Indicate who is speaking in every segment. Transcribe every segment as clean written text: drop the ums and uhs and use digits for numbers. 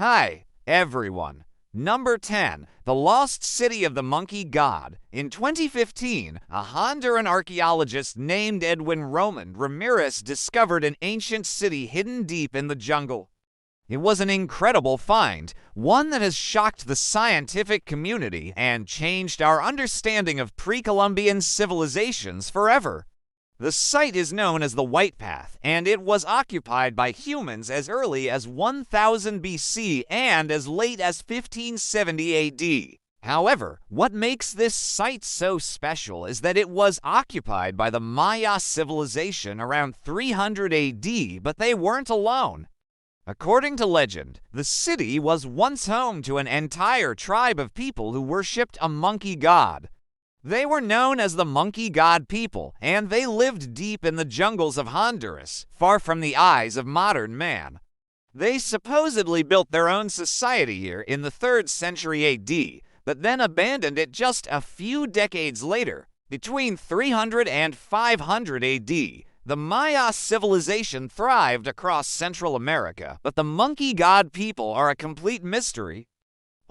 Speaker 1: Hi, everyone. Number 10. The Lost City of the Monkey God. In 2015, a Honduran archaeologist named Edwin Roman Ramirez discovered an ancient city hidden deep in the jungle. It was an incredible find, one that has shocked the scientific community and changed our understanding of pre-Columbian civilizations forever. The site is known as the White Path, and it was occupied by humans as early as 1000 BC and as late as 1570 AD. However, what makes this site so special is that it was occupied by the Maya civilization around 300 AD, but they weren't alone. According to legend, the city was once home to an entire tribe of people who worshipped a monkey god. They were known as the Monkey God people, and they lived deep in the jungles of Honduras, far from the eyes of modern man. They supposedly built their own society here in the 3rd century AD, but then abandoned it just a few decades later. Between 300 and 500 AD, the Maya civilization thrived across Central America, but the Monkey God people are a complete mystery.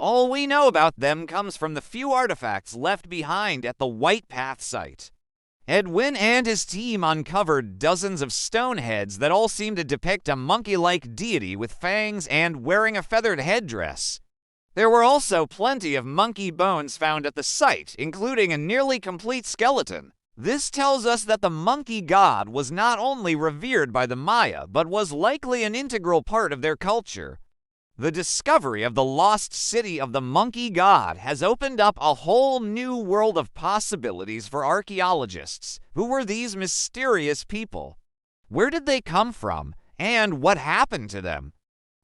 Speaker 1: All we know about them comes from the few artifacts left behind at the White Path site. Edwin and his team uncovered dozens of stone heads that all seem to depict a monkey-like deity with fangs and wearing a feathered headdress. There were also plenty of monkey bones found at the site, including a nearly complete skeleton. This tells us that the monkey god was not only revered by the Maya, but was likely an integral part of their culture. The discovery of the lost city of the monkey god has opened up a whole new world of possibilities for archaeologists. Who were these mysterious people? Where did they come from? And what happened to them?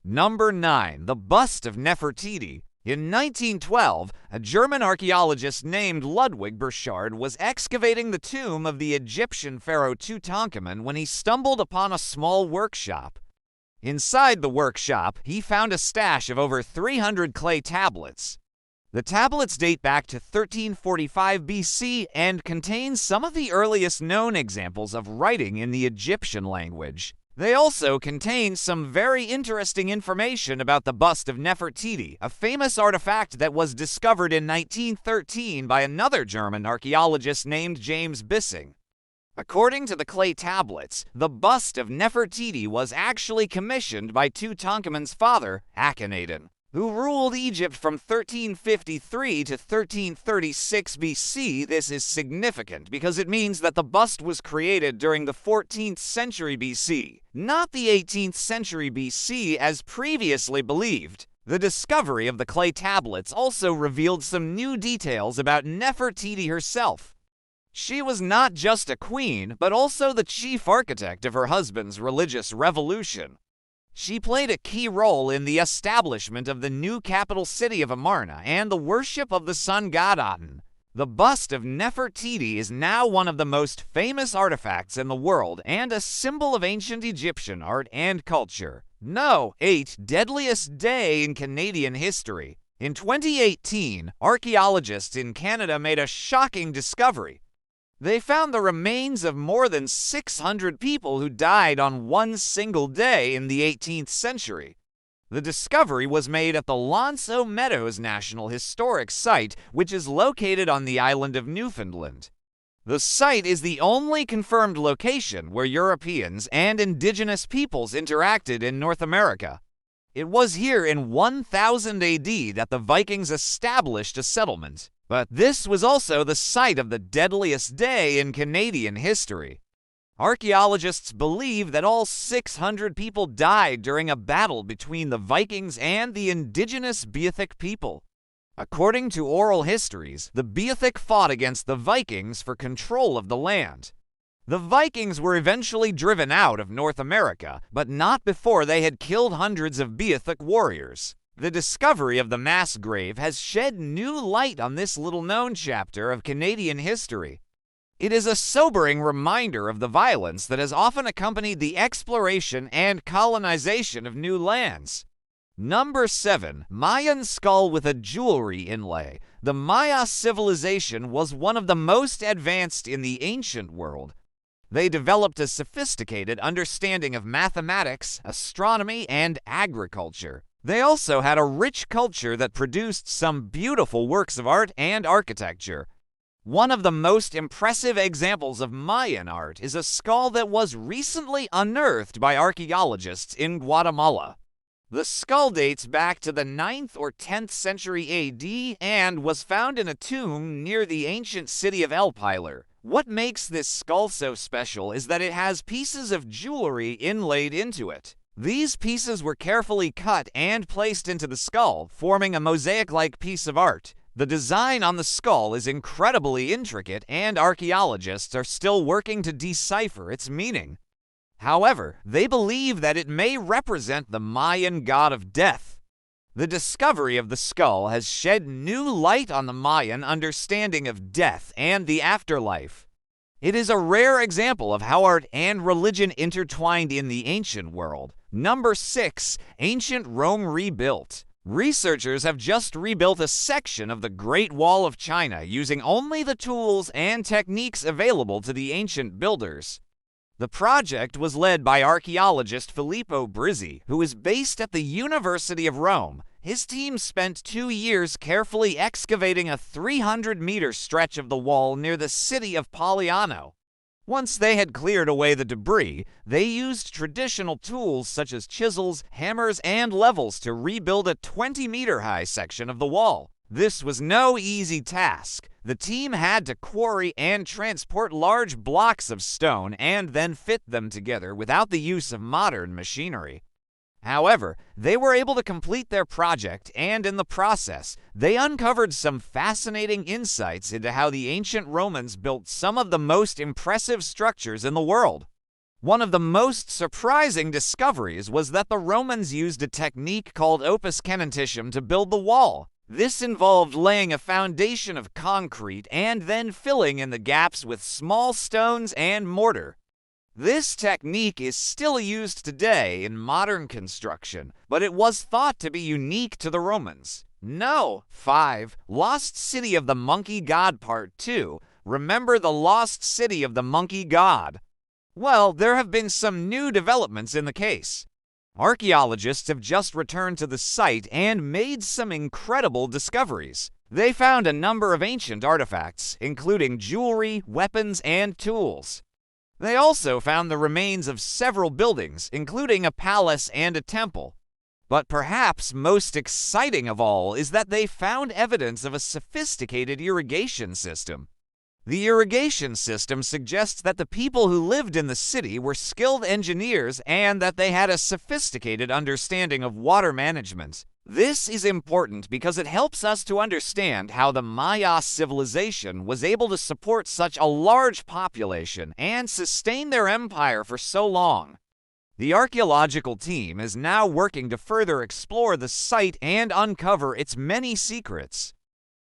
Speaker 1: Number 9. The bust of Nefertiti. In 1912, a German archaeologist named Ludwig Burchard was excavating the tomb of the Egyptian pharaoh Tutankhamun when he stumbled upon a small workshop. Inside the workshop, he found a stash of over 300 clay tablets. The tablets date back to 1345 BC and contain some of the earliest known examples of writing in the Egyptian language. They also contain some very interesting information about the bust of Nefertiti, a famous artifact that was discovered in 1913 by another German archaeologist named James Bissing. According to the clay tablets, the bust of Nefertiti was actually commissioned by Tutankhamun's father, Akhenaten, who ruled Egypt from 1353 to 1336 BC. This is significant because it means that the bust was created during the 14th century BC, not the 18th century BC as previously believed. The discovery of the clay tablets also revealed some new details about Nefertiti herself. She was not just a queen, but also the chief architect of her husband's religious revolution. She played a key role in the establishment of the new capital city of Amarna and the worship of the sun god Aten. The bust of Nefertiti is now one of the most famous artifacts in the world and a symbol of ancient Egyptian art and culture. No. 8. Deadliest day in Canadian history. In 2018, archaeologists in Canada made a shocking discovery. They found the remains of more than 600 people who died on one single day in the 18th century. The discovery was made at the Lonceau Meadows National Historic Site, which is located on the island of Newfoundland. The site is the only confirmed location where Europeans and indigenous peoples interacted in North America. It was here in 1000 AD that the Vikings established a settlement. But this was also the site of the deadliest day in Canadian history. Archaeologists believe that all 600 people died during a battle between the Vikings and the indigenous Beothic people. According to oral histories, the Beothic fought against the Vikings for control of the land. The Vikings were eventually driven out of North America, but not before they had killed hundreds of Beothic warriors. The discovery of the mass grave has shed new light on this little-known chapter of Canadian history. It is a sobering reminder of the violence that has often accompanied the exploration and colonization of new lands. Number 7. Mayan skull with a jewelry inlay. The Maya civilization was one of the most advanced in the ancient world. They developed a sophisticated understanding of mathematics, astronomy, and agriculture. They also had a rich culture that produced some beautiful works of art and architecture. One of the most impressive examples of Mayan art is a skull that was recently unearthed by archaeologists in Guatemala. The skull dates back to the 9th or 10th century AD and was found in a tomb near the ancient city of El Pilar. What makes this skull so special is that it has pieces of jewelry inlaid into it. These pieces were carefully cut and placed into the skull, forming a mosaic-like piece of art. The design on the skull is incredibly intricate, and archaeologists are still working to decipher its meaning. However, they believe that it may represent the Mayan god of death. The discovery of the skull has shed new light on the Mayan understanding of death and the afterlife. It is a rare example of how art and religion intertwined in the ancient world. Number 6. Ancient Rome rebuilt. Researchers have just rebuilt a section of the Great Wall of China using only the tools and techniques available to the ancient builders. The project was led by archaeologist Filippo Brizzi, who is based at the University of Rome. His team spent 2 years carefully excavating a 300-meter stretch of the wall near the city of Poliano. Once they had cleared away the debris, they used traditional tools such as chisels, hammers, and levels to rebuild a 20-meter-high section of the wall. This was no easy task. The team had to quarry and transport large blocks of stone and then fit them together without the use of modern machinery. However, they were able to complete their project, and in the process, they uncovered some fascinating insights into how the ancient Romans built some of the most impressive structures in the world. One of the most surprising discoveries was that the Romans used a technique called opus canentitium to build the wall. This involved laying a foundation of concrete and then filling in the gaps with small stones and mortar. This technique is still used today in modern construction, but it was thought to be unique to the Romans. No. 5. Lost City of the Monkey God Part 2. Remember the lost city of the monkey god? Well, there have been some new developments in the case. Archaeologists have just returned to the site and made some incredible discoveries. They found a number of ancient artifacts, including jewelry, weapons, and tools. They also found the remains of several buildings, including a palace and a temple. But perhaps most exciting of all is that they found evidence of a sophisticated irrigation system. The irrigation system suggests that the people who lived in the city were skilled engineers and that they had a sophisticated understanding of water management. This is important because it helps us to understand how the Maya civilization was able to support such a large population and sustain their empire for so long. The archaeological team is now working to further explore the site and uncover its many secrets.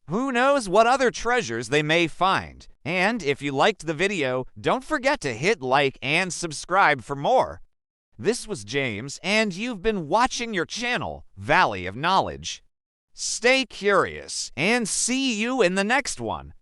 Speaker 1: Who knows what other treasures they may find? And if you liked the video, don't forget to hit like and subscribe for more. This was James, and you've been watching your channel, Valley of Knowledge. Stay curious, and see you in the next one.